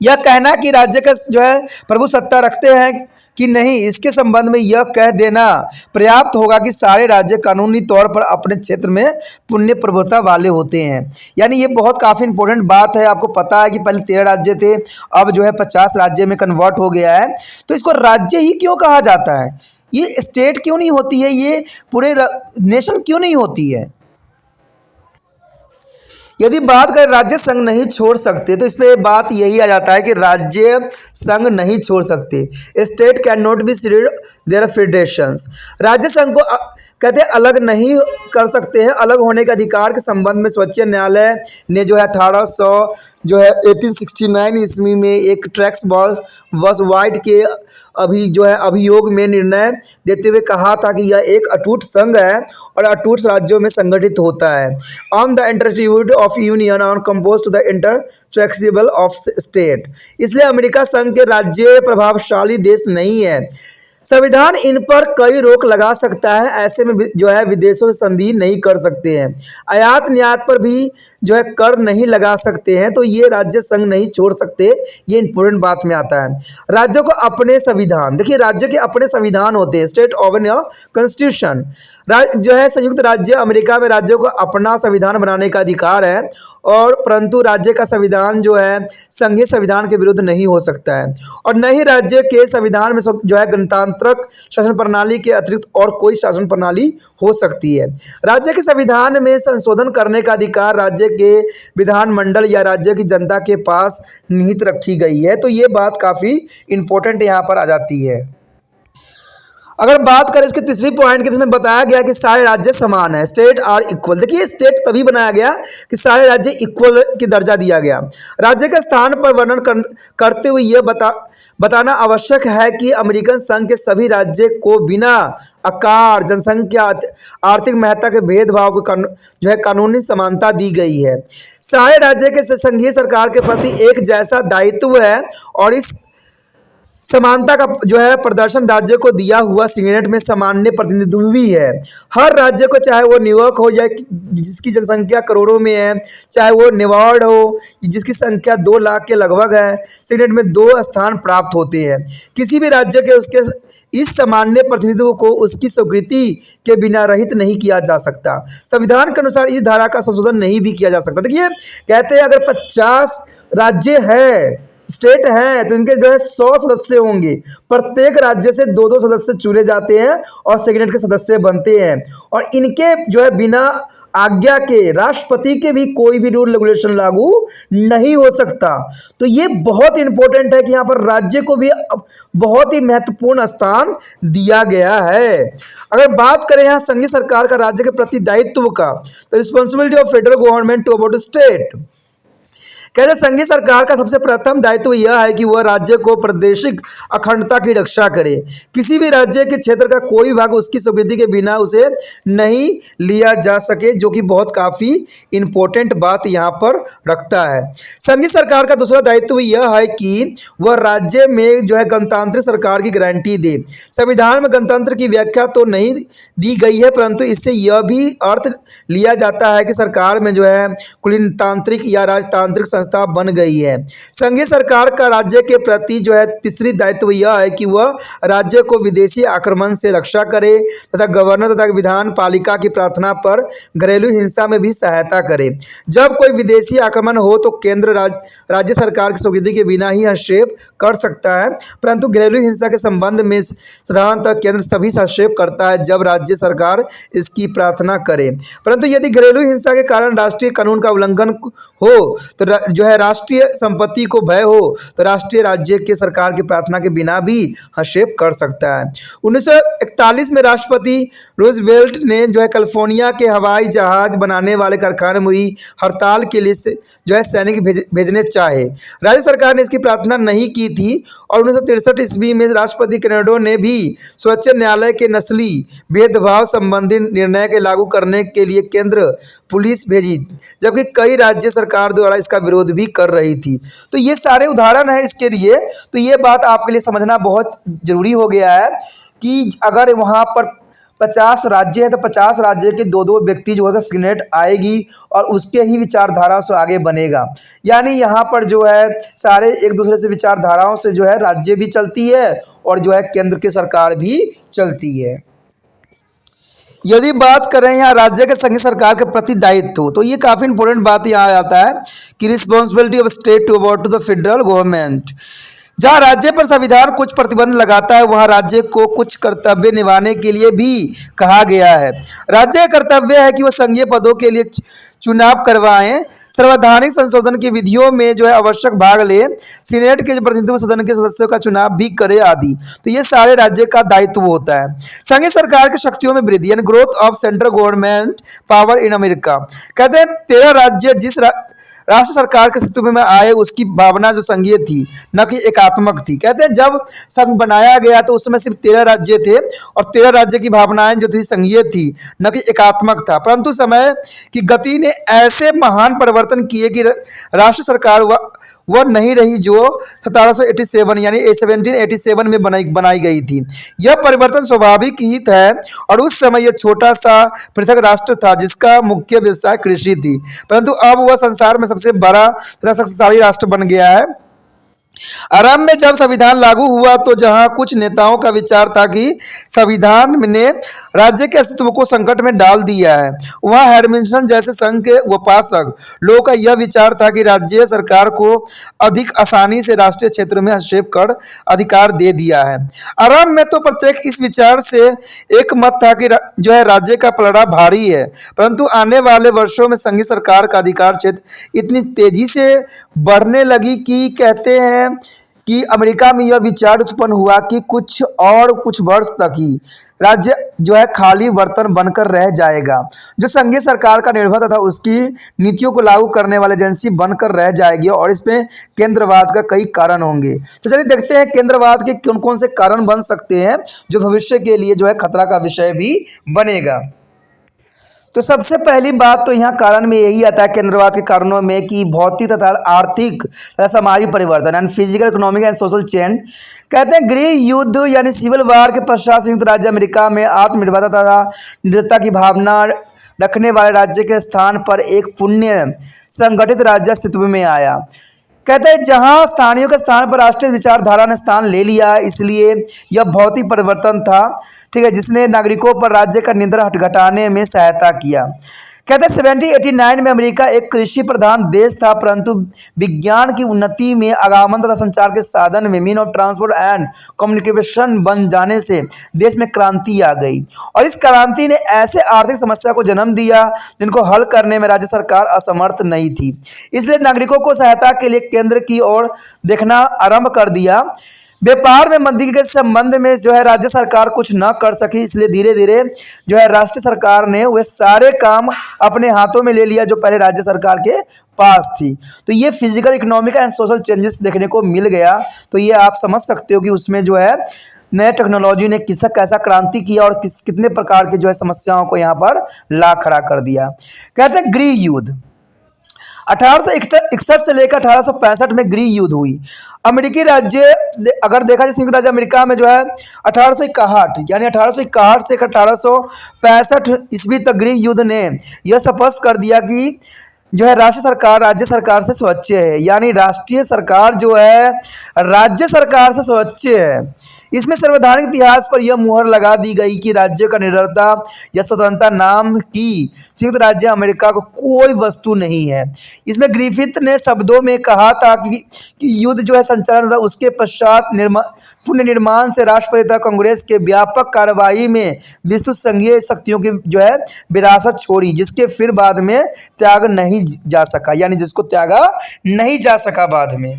यह कहना कि राज्य का जो है प्रभुसत्ता रखते हैं कि नहीं, इसके संबंध में यह कह देना पर्याप्त होगा कि सारे राज्य कानूनी तौर पर अपने क्षेत्र में पुण्य प्रभुता वाले होते हैं। यानी ये बहुत काफ़ी इंपॉर्टेंट बात है। आपको पता है कि पहले 13 राज्य थे, अब जो है 50 राज्य में कन्वर्ट हो गया है। तो इसको राज्य ही क्यों कहा जाता है? ये स्टेट क्यों नहीं होती है? ये पूरे नेशन क्यों नहीं होती है? यदि बात करें राज्य संघ नहीं छोड़ सकते, तो इसमें बात यही आ जाता है कि राज्य संघ नहीं छोड़ सकते। State can not be ceded their federations. राज्य संघ को कहते हैं अलग नहीं कर सकते हैं। अलग होने के अधिकार के संबंध में सर्वोच्च न्यायालय ने जो है 1869 ईस्वी में एक ट्रैक्स बॉस वाइट के अभियोग में निर्णय देते हुए कहा था कि यह एक अटूट संघ है और अटूट राज्यों में संगठित होता है। On the indestructible of union on composed to the indestructible of state. इसलिए अमेरिका संघ के राज्य प्रभावशाली देश नहीं है। संविधान इन पर कई रोक लगा सकता है। ऐसे में जो है विदेशों से संधि नहीं कर सकते हैं। आयात निर्यात पर भी जो है कर नहीं लगा सकते हैं। तो ये राज्य संघ नहीं छोड़ सकते। ये इंपॉर्टेंट बात में आता है। राज्यों को अपने संविधान, देखिए राज्य के अपने संविधान होते हैं, स्टेट ओवन कॉन्स्टिट्यूशन। जो है संयुक्त राज्य अमेरिका में राज्यों को अपना संविधान बनाने का अधिकार है, और परंतु राज्य का संविधान जो है संघीय संविधान के विरुद्ध नहीं हो सकता है। और न ही राज्य के संविधान में जो है गणतांत्रिक शासन प्रणाली के अतिरिक्त और कोई शासन प्रणाली हो सकती है। राज्य के संविधान में संशोधन करने का अधिकार राज्य के विधानमंडल या राज्य की जनता के पास निहित रखी गई है। तो ये बात काफ़ी इंपॉर्टेंट यहाँ पर आ जाती है। अगर बात करें इसके तीसरी पॉइंट की, इसमें बताया गया कि सारे राज्य समान है, स्टेट आर इक्वल। देखिए स्टेट तभी बनाया गया कि सारे राज्य इक्वल की दर्जा दिया गया। राज्य के स्थान पर वर्णन करते हुए यह बताना आवश्यक है कि अमेरिकन संघ के सभी राज्य को बिना आकार, जनसंख्या, आर्थिक महत्ता के भेदभाव को जो है कानूनी समानता दी गई है। सारे राज्य के संघीय सरकार के प्रति एक जैसा दायित्व है, और इस समानता का जो है प्रदर्शन राज्य को दिया हुआ सीनेट में सामान्य प्रतिनिधित्व भी है। हर राज्य को, चाहे वो न्यूयॉर्क हो जाए जिसकी जनसंख्या करोड़ों में है, चाहे वो नेवाड हो जिसकी संख्या 2 लाख के लगभग है, सीनेट में 2 स्थान प्राप्त होते हैं। किसी भी राज्य के उसके इस सामान्य प्रतिनिधित्व को उसकी स्वीकृति के बिना रहित नहीं किया जा सकता। संविधान के अनुसार इस धारा का संशोधन नहीं भी किया जा सकता। देखिए कहते हैं अगर 50 राज्य है, स्टेट है, तो इनके जो है 100 सदस्य होंगे। प्रत्येक राज्य से 2-2 सदस्य चुने जाते हैं और सेनेट के सदस्य बनते हैं, और इनके जो है बिना आज्ञा के राष्ट्रपति के भी कोई भी रूल रेगुलेशन लागू नहीं हो सकता। तो ये बहुत इंपॉर्टेंट है कि यहाँ पर राज्य को भी बहुत ही महत्वपूर्ण स्थान दिया गया है। अगर बात करें यहाँ संघीय सरकार का राज्य के प्रति दायित्व का, तो responsibility of federal government to about state. कहते संघीय सरकार का सबसे प्रथम दायित्व यह है कि वह राज्य को प्रादेशिक अखंडता की रक्षा करे। किसी भी राज्य के क्षेत्र का कोई भाग उसकी स्वीकृति के बिना उसे नहीं लिया जा सके, जो कि बहुत काफ़ी इंपॉर्टेंट बात यहाँ पर रखता है। संघीय सरकार का दूसरा दायित्व यह है कि वह राज्य में जो है गणतांत्रिक सरकार की गारंटी दे। संविधान में गणतंत्र की व्याख्या तो नहीं दी गई है, परंतु इससे यह भी अर्थ लिया जाता है कि सरकार में जो है कुलतांत्रिक या राजतांत्रिक संस्था बन गई है। संघीय सरकार का राज्य के प्रति जो है तीसरी दायित्व यह है कि वह राज्य को विदेशी आक्रमण से रक्षा करे तथा गवर्नर तथा विधान पालिका की प्रार्थना पर घरेलू हिंसा में भी सहायता करे। जब कोई विदेशी आक्रमण हो तो केंद्र राज्य सरकार की स्वीकृति के बिना ही हस्तक्षेप कर सकता है, परंतु घरेलू हिंसा के संबंध में साधारणतः केंद्र सभी हस्तक्षेप करता है जब राज्य सरकार इसकी प्रार्थना करे। परंतु यदि घरेलू हिंसा के कारण राष्ट्रीय कानून का उल्लंघन हो तो जो है राष्ट्रीय संपत्ति को भय हो तो राष्ट्रीय राज्य के सरकार की प्रार्थना के बिना भी हस्तक्षेप कर सकता है। 1941 में राष्ट्रपति रूजवेल्ट ने जो है कैलिफोर्निया के हवाई जहाज बनाने वाले कारखाने में हुई हड़ताल के लिए जो है सैनिक भेजने चाहे। राज्य सरकार ने इसकी प्रार्थना नहीं की थी, और 1963 ईस्वी में राष्ट्रपति कैनेडो ने भी सर्वोच्च न्यायालय के नस्ली भेदभाव संबंधी निर्णय के लागू करने के लिए केंद्र पुलिस भेजी, जबकि कई राज्य सरकार द्वारा इसका विरोध भी कर रही थी। तो ये सारे उदाहरण है इसके लिए। तो ये बात आपके लिए समझना बहुत जरूरी हो गया है कि अगर वहाँ पर 50 राज्य है तो 50 राज्य के दो दो व्यक्ति जो है सीनेट आएगी और उसके ही विचारधारा से आगे बनेगा। यानी यहाँ पर जो है सारे एक दूसरे से विचारधाराओं से जो है राज्य भी चलती है और जो है केंद्र की सरकार भी चलती है। यदि बात करें यहाँ राज्य के संघीय सरकार के प्रति दायित्व, तो ये काफ़ी इंपॉर्टेंट बात यहाँ आता है कि responsibility of state to about to the federal government. जहाँ राज्य पर संविधान कुछ प्रतिबंध लगाता है वहाँ राज्य को कुछ कर्तव्य निभाने के लिए भी कहा गया है। राज्य का कर्तव्य है कि वह संघीय पदों के लिए चुनाव करवाएं, संवैधानिक संशोधन की विधियों में जो है आवश्यक भाग ले, सीनेट के प्रतिनिधित्व सदन के सदस्यों का चुनाव भी करे आदि। तो ये सारे राज्य का दायित्व होता है। संघीय सरकार की शक्तियों में वृद्धि यानी growth of central government power in America. कहते हैं 13 राज्य जिस राष्ट्र सरकार के अस्तित्व में आए उसकी भावना जो संघीय थी न कि एकात्मक थी। कहते हैं जब संघ बनाया गया तो उसमें सिर्फ 13 राज्य थे और 13 राज्य की भावनाएं जो थी संघीय थी न कि एकात्मक था। परंतु समय की गति ने ऐसे महान परिवर्तन किए कि राष्ट्र सरकार वह नहीं रही जो 1787 यानी 1787 में बनाई गई थी। यह परिवर्तन स्वाभाविक ही है और उस समय यह छोटा सा पृथक राष्ट्र था जिसका मुख्य व्यवसाय कृषि थी, परंतु अब वह संसार में सबसे बड़ा तथा शक्तिशाली राष्ट्र बन गया है। आरंभ में जब संविधान लागू हुआ तो जहां कुछ नेताओं का विचार था कि संविधान ने राज्य के अस्तित्व को संकट में डाल दिया है, वहां हेडमिल्टन जैसे संघ के उपासक लोगों का यह विचार था कि राज्य सरकार को अधिक आसानी से राष्ट्रीय क्षेत्रों में हस्तक्षेप कर अधिकार दे दिया है। आरंभ में तो प्रत्येक इस विचार से एक मत था कि जो है राज्य का पलड़ा भारी है, परंतु आने वाले वर्षों में संघीय सरकार का अधिकार क्षेत्र इतनी तेजी से बढ़ने लगी कि कहते हैं कि अमेरिका में यह विचार उत्पन्न हुआ कि कुछ वर्ष तक ही राज्य जो है खाली बर्तन बनकर रह जाएगा, जो संघीय सरकार का निर्भर तथा उसकी नीतियों को लागू करने वाली एजेंसी बनकर रह जाएगी और इसमें केंद्रवाद का कई कारण होंगे। तो चलिए देखते हैं केंद्रवाद के कौन कौन से कारण बन सकते हैं जो भविष्य के लिए जो है खतरा का विषय भी बनेगा। तो सबसे पहली बात तो यहाँ कारण में यही आता है केंद्रवाद के कारणों में कि भौतिक तथा आर्थिक तथा सामाजिक परिवर्तन and physical economic and social change. कहते हैं गृह युद्ध यानी सिविल वार के पश्चात संयुक्त राज्य अमेरिका में आत्मनिर्भरता तथा निर्भरता की भावना रखने वाले राज्य के स्थान पर एक पुण्य संगठित राज्य अस्तित्व में आया। कहते हैं जहां स्थानीय के स्थान पर राष्ट्रीय विचारधारा ने स्थान ले लिया, इसलिए यह भौतिक परिवर्तन था, ठीक है, जिसने नागरिकों पर राज्य का नियंत्रण घटाने में सहायता किया। कहते हैं 1789 में अमेरिका एक कृषि प्रधान देश था, परंतु विज्ञान की उन्नति में आगमन तथा संचार के साधन में mean of transport and communication बन जाने से देश में क्रांति आ गई और इस क्रांति ने ऐसे आर्थिक समस्या को जन्म दिया जिनको हल करने में राज्य सरकार असमर्थ नहीं थी। इसलिए नागरिकों को सहायता के लिए केंद्र की ओर देखना आरंभ कर दिया। व्यापार में मंदी के संबंध में जो है राज्य सरकार कुछ न कर सकी, इसलिए धीरे धीरे जो है राष्ट्रीय सरकार ने वे सारे काम अपने हाथों में ले लिया जो पहले राज्य सरकार के पास थी। तो ये physical economic and social changes देखने को मिल गया। तो ये आप समझ सकते हो कि उसमें जो है नए टेक्नोलॉजी ने किसका कैसा क्रांति किया और कितने प्रकार की जो है समस्याओं को यहाँ पर ला खड़ा कर दिया। कहते हैं गृह युद्ध 1861 से लेकर 1865 में गृह युद्ध हुई। अमेरिकी राज्य अगर देखा जाए संयुक्त राज्य अमेरिका में जो है 1861 यानी 1861 से 1865 ईस्वी तक गृह युद्ध ने यह स्पष्ट कर दिया कि जो है राष्ट्रीय सरकार राज्य सरकार से स्वच्छ है, यानी राष्ट्रीय सरकार जो है राज्य सरकार से स्वच्छ है। इसमें संवैधानिक इतिहास पर यह मुहर लगा दी गई कि राज्य का निडरता या स्वतंत्रता नाम की संयुक्त राज्य अमेरिका को कोई वस्तु नहीं है। इसमें ग्रिफिथ ने शब्दों में कहा था कि युद्ध जो है संचालन था, उसके पश्चात पुनर्निर्माण से राष्ट्रपति तथा कांग्रेस के व्यापक कार्रवाई में विस्तृत संघीय शक्तियों की जो है विरासत छोड़ी, जिसके फिर बाद में त्याग नहीं जा सका, यानी जिसको त्यागा नहीं जा सका बाद में।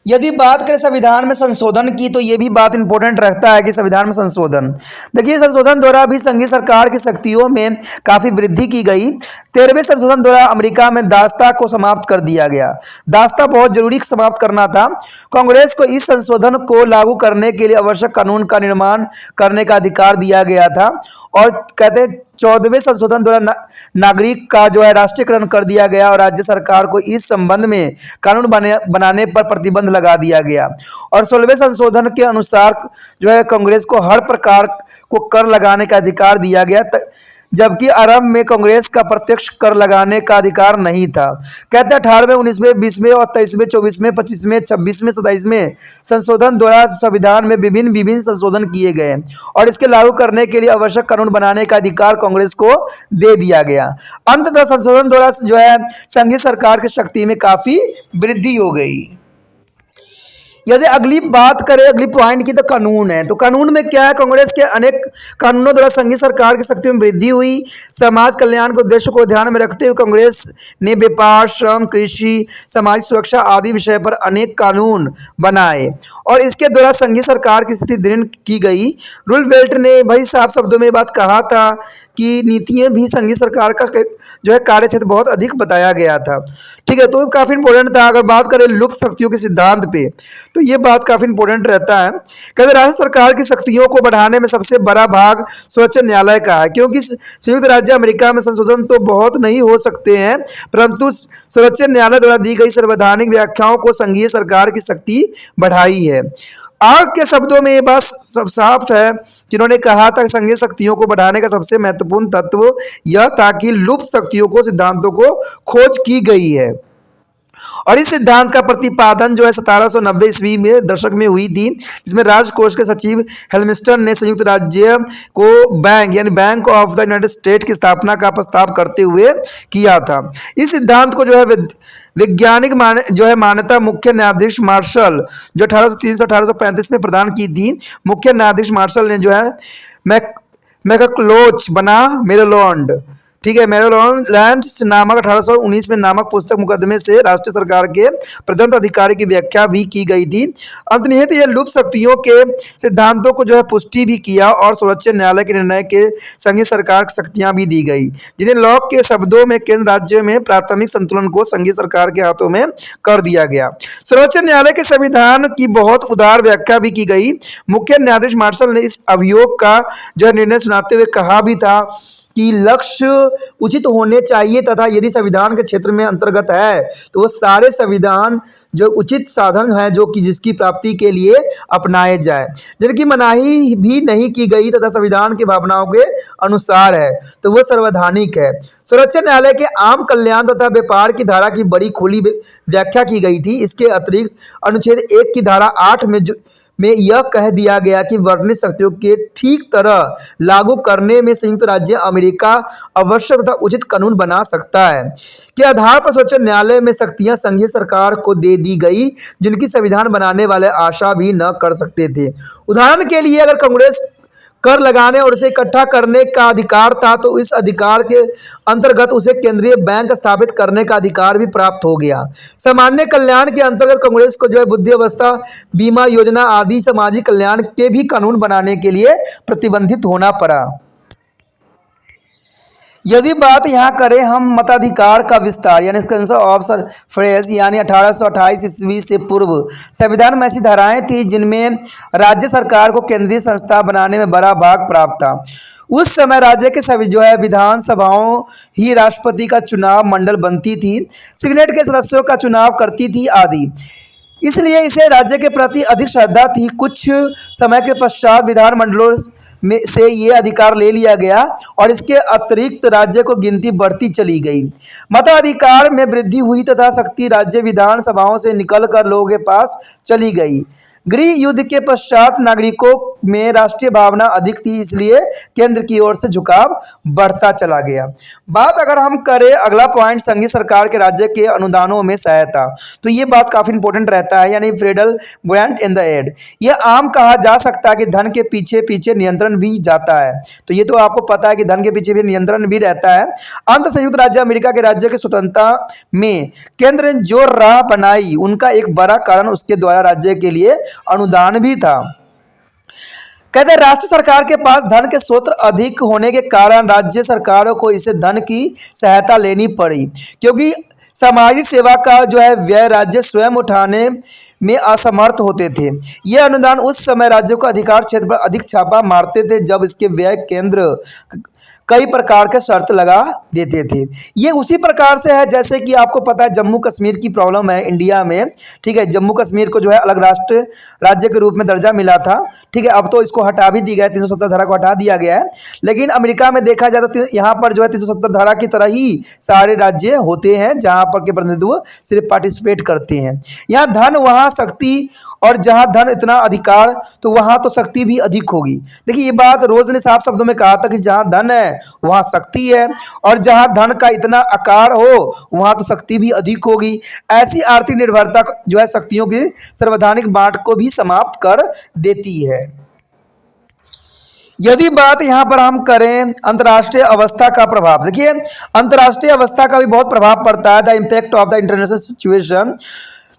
यदि बात करें संविधान में संशोधन की तो ये भी बात इंपॉर्टेंट रखता है कि संविधान में संशोधन, देखिए संशोधन द्वारा भी संघीय सरकार की शक्तियों में काफ़ी वृद्धि की गई। 13वें संशोधन द्वारा अमेरिका में दासता को समाप्त कर दिया गया। दासता बहुत जरूरी समाप्त करना था। कांग्रेस को इस संशोधन को लागू करने के लिए आवश्यक कानून का निर्माण करने का अधिकार दिया गया था और कहते हैं 14वें संशोधन द्वारा नागरिक का जो है राष्ट्रीयकरण कर दिया गया और राज्य सरकार को इस संबंध में कानून बनाने पर प्रतिबंध लगा दिया गया। और 16वें संशोधन के अनुसार जो है कांग्रेस को हर प्रकार को कर लगाने का अधिकार दिया गया, जबकि आरंभ में कांग्रेस का प्रत्यक्ष कर लगाने का अधिकार नहीं था। कहते हैं 18वें, 19वें, 20वें और 23वें, 24वें, 25वें, 26वें, 27वें संशोधन द्वारा संविधान में विभिन्न संशोधन किए गए और इसके लागू करने के लिए आवश्यक कानून बनाने का अधिकार कांग्रेस को दे दिया गया। अंततः संशोधन द्वारा जो है संघीय सरकार की शक्ति में काफी वृद्धि हो गई। यदि अगली बात करें अगली पॉइंट की, तो कानून है। तो कानून में क्या है, कांग्रेस के अनेक कानूनों द्वारा संघीय सरकार की शक्ति में वृद्धि हुई। समाज कल्याण के उद्देश्य को ध्यान में रखते हुए कांग्रेस ने व्यापार, श्रम, कृषि, सामाजिक सुरक्षा आदि विषय पर अनेक कानून बनाए और इसके द्वारा संघीय सरकार की स्थिति दृढ़ की गई। रूल बेल्ट ने भाई साफ शब्दों में बात कहा था कि नीतियां भी संघीय सरकार का जो है कार्य क्षेत्र बहुत अधिक बताया गया था। ठीक है, तो काफी इंपॉर्टेंट था। अगर बात करें लुप्त शक्तियों के सिद्धांत पे, तो ये बात काफी इंपॉर्टेंट रहता है। कहते राज्य सरकार की शक्तियों को बढ़ाने में सबसे बड़ा भाग सर्वोच्च न्यायालय का है, क्योंकि संयुक्त राज्य अमेरिका में संशोधन तो बहुत नहीं हो सकते हैं, परंतु सर्वोच्च न्यायालय द्वारा दी गई संवैधानिक व्याख्याओं को संघीय सरकार की शक्ति बढ़ाई है। आग के शब्दों में ये बात सब साफ है, जिन्होंने कहा था संघीय शक्तियों को बढ़ाने का सबसे महत्वपूर्ण तत्व यह था कि लुप्त शक्तियों को सिद्धांतों को खोज की गई है और इस सिद्धांत का प्रतिपादन जो है 1790 ईस्वी में दशक में हुई थी, जिसमें राजकोष के सचिव हेल्मिस्टन ने संयुक्त राज्य को बैंक यानी bank of the United state की स्थापना का प्रस्ताव करते हुए किया था। इस सिद्धांत को जो है वैज्ञानिक मान्यता मुख्य न्यायाधीश मार्शल जो 1830 से 1835 में प्रदान की थी। मुख्य न्यायाधीश मार्शल ने जो है मैकक्लोच बना मेरीलैंड, ठीक है, मेरीलैंड नामक 1819 में नामक पुस्तक मुकदमे से राष्ट्रीय सरकार के प्रधान अधिकारी की व्याख्या भी की गई थी। अंतनिहित यह लुप्त शक्तियों के सिद्धांतों को जो है पुष्टि भी किया और सर्वोच्च न्यायालय के निर्णय के संघीय सरकार की शक्तियां भी दी गई, जिन्हें लॉक के शब्दों में केंद्र राज्य में प्राथमिक संतुलन को संघीय सरकार के हाथों में कर दिया गया। सर्वोच्च न्यायालय के संविधान की बहुत उदार व्याख्या भी की गई। मुख्य न्यायाधीश मार्शल ने इस अभियोग का जो है निर्णय सुनाते हुए कहा भी था कि लक्ष्य उचित होने चाहिए तथा यदि संविधान के क्षेत्र में अंतर्गत है तो वो सारे संविधान जो उचित साधन है जो कि जिसकी प्राप्ति के लिए अपनाए जाए, जिनकी मनाही भी नहीं की गई तथा संविधान की भावनाओं के अनुसार है तो वो संवैधानिक है। सर्वोच्च न्यायालय के आम कल्याण तथा व्यापार की धारा की बड़ी खुली व्याख्या की गई थी। इसके अतिरिक्त अनुच्छेद 1 की धारा 8 में यह कह दिया गया कि वर्णित शक्तियों के ठीक तरह लागू करने में संयुक्त राज्य अमेरिका आवश्यक तथा उचित कानून बना सकता है के आधार पर सर्वोच्च न्यायालय में शक्तियां संघीय सरकार को दे दी गई, जिनकी संविधान बनाने वाले आशा भी न कर सकते थे। उदाहरण के लिए अगर कांग्रेस कर लगाने और उसे इकट्ठा करने का अधिकार था तो इस अधिकार के अंतर्गत उसे केंद्रीय बैंक स्थापित करने का अधिकार भी प्राप्त हो गया। सामान्य कल्याण के अंतर्गत कांग्रेस को जो है बुद्धि अवस्था, बीमा योजना आदि सामाजिक कल्याण के भी कानून बनाने के लिए प्रतिबंधित होना पड़ा। यदि बात यहाँ करें हम मताधिकार का विस्तार यानी एक्सटेंशन ऑफ सफ्रेज यानी 1828 ईस्वी से पूर्व संविधान में ऐसी धाराएं थी जिनमें राज्य सरकार को केंद्रीय संस्था बनाने में बड़ा भाग प्राप्त था। उस समय राज्य के सभी जो है विधानसभाओं ही राष्ट्रपति का चुनाव मंडल बनती थी, सीनेट के सदस्यों का चुनाव करती थी आदि, इसलिए इसे राज्य के प्रति अधिक श्रद्धा थी। कुछ समय के पश्चात विधान मंडलों में से ये अधिकार ले लिया गया और इसके अतिरिक्त राज्य को गिनती बढ़ती चली गई। मताधिकार में वृद्धि हुई तथा शक्ति राज्य विधानसभाओं से निकलकर लोगों के पास चली गई। गृह युद्ध के पश्चात नागरिकों में राष्ट्रीय भावना अधिक थी, इसलिए केंद्र की ओर से झुकाव बढ़ता चला गया। बात अगर हम करें अगला पॉइंट संघीय सरकार के राज्य के अनुदानों में सहायता, तो ये बात काफी इंपॉर्टेंट रहता है यानी federal grant in the aid. ये आम कहा जा सकता है कि धन के पीछे पीछे नियंत्रण भी जाता है, तो ये तो आपको पता है कि धन के पीछे भी नियंत्रण भी रहता है। अंत संयुक्त राज्य अमेरिका के राज्य की स्वतंत्रता में केंद्र ने जो राह बनाई उनका एक बड़ा कारण उसके द्वारा राज्य के लिए अनुदान भी था। कहते राष्ट्र सरकार के पास धन के स्रोत अधिक होने के कारण राज्य सरकारों को इसे धन की सहायता लेनी पड़ी, क्योंकि सामाजिक सेवा का जो है व्यय राज्य स्वयं उठाने में असमर्थ होते थे। यह अनुदान उस समय राज्यों को अधिकार क्षेत्र पर अधिक छापा मारते थे जब इसके व्यय केंद्र कई प्रकार के शर्त लगा देते थे। ये उसी प्रकार से है जैसे कि आपको पता है जम्मू कश्मीर की प्रॉब्लम है इंडिया में, ठीक है। जम्मू कश्मीर को जो है अलग राज्य के रूप में दर्जा मिला था, ठीक है। अब तो इसको हटा भी दी गया, 370 धारा को हटा दिया गया है। लेकिन अमेरिका में देखा जाए तो यहाँ पर जो है 370 धारा की तरह ही सारे राज्य होते हैं जहाँ पर के प्रतिनिधित्व सिर्फ पार्टिसिपेट करते हैं। यहाँ धन वहाँ शक्ति, और जहाँ धन इतना अधिकार तो वहाँ तो शक्ति भी अधिक होगी। देखिए ये बात रोज ने साफ शब्दों में कहा था कि जहाँ धन है वहाँ शक्ति है, और जहाँ धन का इतना आकार हो वहाँ तो शक्ति भी अधिक होगी। ऐसी आर्थिक निर्भरता जो है शक्तियों की संवैधानिक बांट को भी समाप्त कर देती है। यदि बात यहाँ पर हम करें अंतर्राष्ट्रीय अवस्था का प्रभाव, देखिए अंतर्राष्ट्रीय अवस्था का भी बहुत प्रभाव पड़ता है। The impact of the international situation.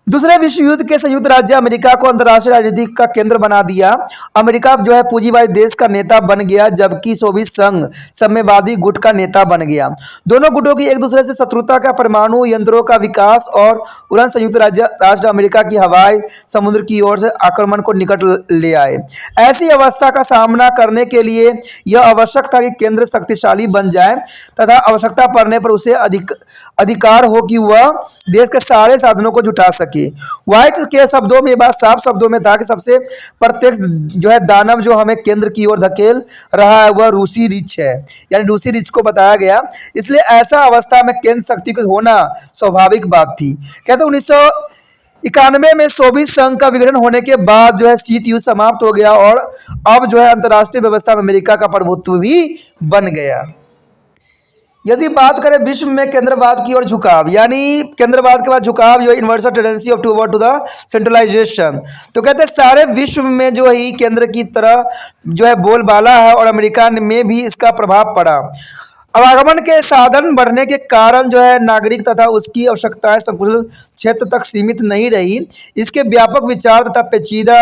दूसरे विश्व युद्ध के संयुक्त राज्य अमेरिका को अंतर्राष्ट्रीय राजनीति का केंद्र बना दिया। अमेरिका जो है पूंजीवादी देश का नेता बन गया, जबकि सोवियत संघ साम्यवादी गुट का नेता बन गया। दोनों गुटों की एक दूसरे से शत्रुता का परमाणु यंत्रों का विकास और उड़न संयुक्त राष्ट्र अमेरिका की हवाई समुद्र की ओर से आक्रमण को निकट ले आए। ऐसी अवस्था का सामना करने के लिए यह आवश्यक था कि केंद्र शक्तिशाली बन जाए तथा आवश्यकता पड़ने पर उसे अधिकार हो कि वह देश के सारे साधनों को जुटा सके। व्हाइट के शब्दों में बात साफ शब्दों में था कि सबसे प्रत्यक्ष जो है दानव जो हमें केंद्र की ओर धकेल रहा है वह रूसी रिच है, यानी रूसी रिच को बताया गया। इसलिए ऐसा अवस्था में केंद्र शक्ति को होना स्वाभाविक बात थी। कहते 1991 में सोवियत संघ का विघटन होने के बाद जो है शीत युद्ध समाप्त हो गया और अब जो है अंतर्राष्ट्रीय व्यवस्था में अमेरिका का प्रभुत्व भी बन गया। यदि बात करें विश्व में केंद्रवाद की ओर झुकाव, यानी केंद्रवाद के बाद झुकाव जो universal tendency of toward to the centralization, तो कहते हैं सारे विश्व में जो है केंद्र की तरह जो है बोलबाला है और अमेरिका में भी इसका प्रभाव पड़ा। आवागमन के साधन बढ़ने के कारण जो है नागरिक तथा उसकी आवश्यकताएं संकुचित क्षेत्र तक सीमित नहीं रही। इसके व्यापक विचार तथा पेचीदा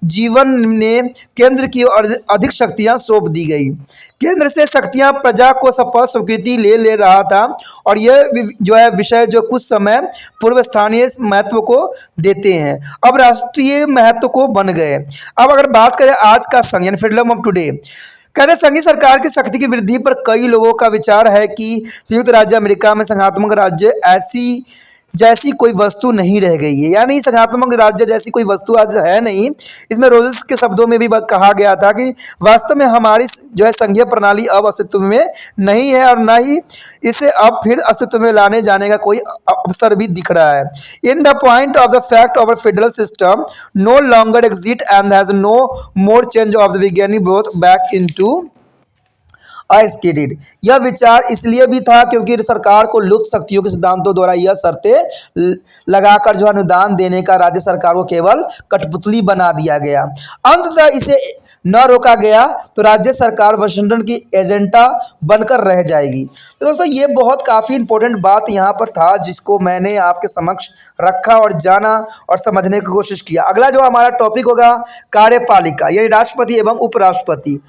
जीवन ने केंद्र की अधिक शक्तियां सौंप दी गई। केंद्र से शक्तियां प्रजा को स्वीकृति ले रहा था, और यह जो है विषय जो कुछ समय पूर्व स्थानीय महत्व को देते हैं अब राष्ट्रीय महत्व को बन गए। अब अगर बात करें आज का संघ यानी फ्रीडम ऑफ टुडे, कहते हैं संघीय सरकार की शक्ति की वृद्धि पर कई लोगों का विचार है कि संयुक्त राज्य अमेरिका में संघात्मक राज्य ऐसी जैसी कोई वस्तु नहीं रह गई है, यानी संघात्मक राज्य जैसी कोई वस्तु आज है नहीं। इसमें रोजर्स के शब्दों में भी कहा गया था कि वास्तव में हमारी जो है संघीय प्रणाली अब अस्तित्व में नहीं है और न ही इसे अब फिर अस्तित्व में लाने जाने का कोई अवसर भी दिख रहा है। In the point of the fact of federal system no longer exit and has no more change of the beginning both back into a stated. यह विचार इसलिए भी था क्योंकि सरकार को लुप्त शक्तियों के सिद्धांतों द्वारा यह शर्तें लगाकर जो अनुदान देने का राज्य सरकार को केवल कठपुतली बना दिया गया। अंततः इसे न रोका गया तो राज्य सरकार वाशिंगटन की एजेंडा बनकर रह जाएगी। तो दोस्तों ये बहुत काफ़ी इंपॉर्टेंट बात यहाँ पर था जिसको मैंने आपके समक्ष रखा और जाना और समझने की कोशिश किया। अगला जो हमारा टॉपिक होगा कार्यपालिका यानी राष्ट्रपति एवं उपराष्ट्रपति।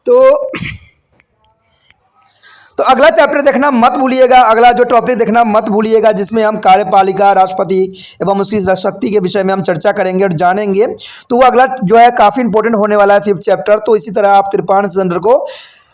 तो अगला चैप्टर देखना मत भूलिएगा, अगला जो टॉपिक देखना मत भूलिएगा जिसमें हम कार्यपालिका राष्ट्रपति एवं उसकी शक्ति के विषय में हम चर्चा करेंगे और जानेंगे। तो वो अगला जो है काफ़ी इंपॉर्टेंट होने वाला है 5th चैप्टर। तो इसी तरह आप त्रिपाण सेंटर को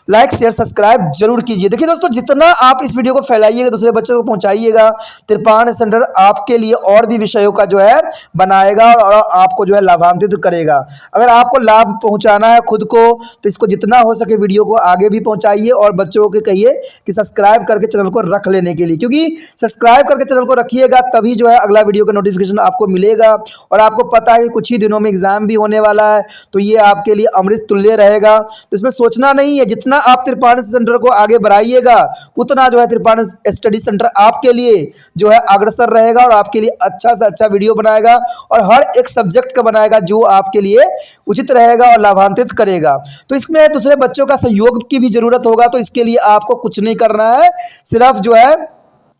लाइक शेयर सब्सक्राइब जरूर कीजिए। देखिए दोस्तों जितना आप इस वीडियो को फैलाइएगा दूसरे बच्चों को पहुंचाइएगा, त्रिपाण सेंटर आपके लिए और भी विषयों का जो है बनाएगा और आपको जो है लाभान्वित करेगा। अगर आपको लाभ पहुंचाना है खुद को तो इसको जितना हो सके वीडियो को आगे भी पहुंचाइए और बच्चों को कहिए कि सब्सक्राइब करके चैनल को रख लेने के लिए, क्योंकि सब्सक्राइब करके चैनल को रखिएगा तभी जो है अगला वीडियो का नोटिफिकेशन आपको मिलेगा। और आपको पता है कि कुछ ही दिनों में एग्जाम भी होने वाला है, तो ये आपके लिए अमृत तुल्य रहेगा। तो इसमें सोचना नहीं है, जितना आप त्रिपाण सेंटर को आगे बढ़ाइएगा उतना जो है त्रिपाण स्टडी सेंटर आपके लिए जो है अग्रसर रहेगा और आपके लिए अच्छा से अच्छा वीडियो बनाएगा और हर एक सब्जेक्ट का बनाएगा जो आपके लिए उचित रहेगा और लाभान्वित करेगा। तो इसमें दूसरे बच्चों का सहयोग की भी जरूरत होगा। तो इसके लिए आपको कुछ नहीं करना है, सिर्फ जो है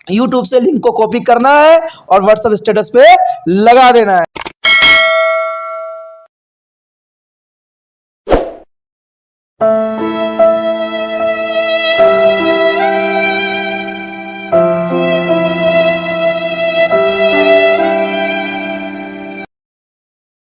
YouTube से लिंक को कॉपी करना है और व्हाट्सएप स्टेटस पे लगा देना है।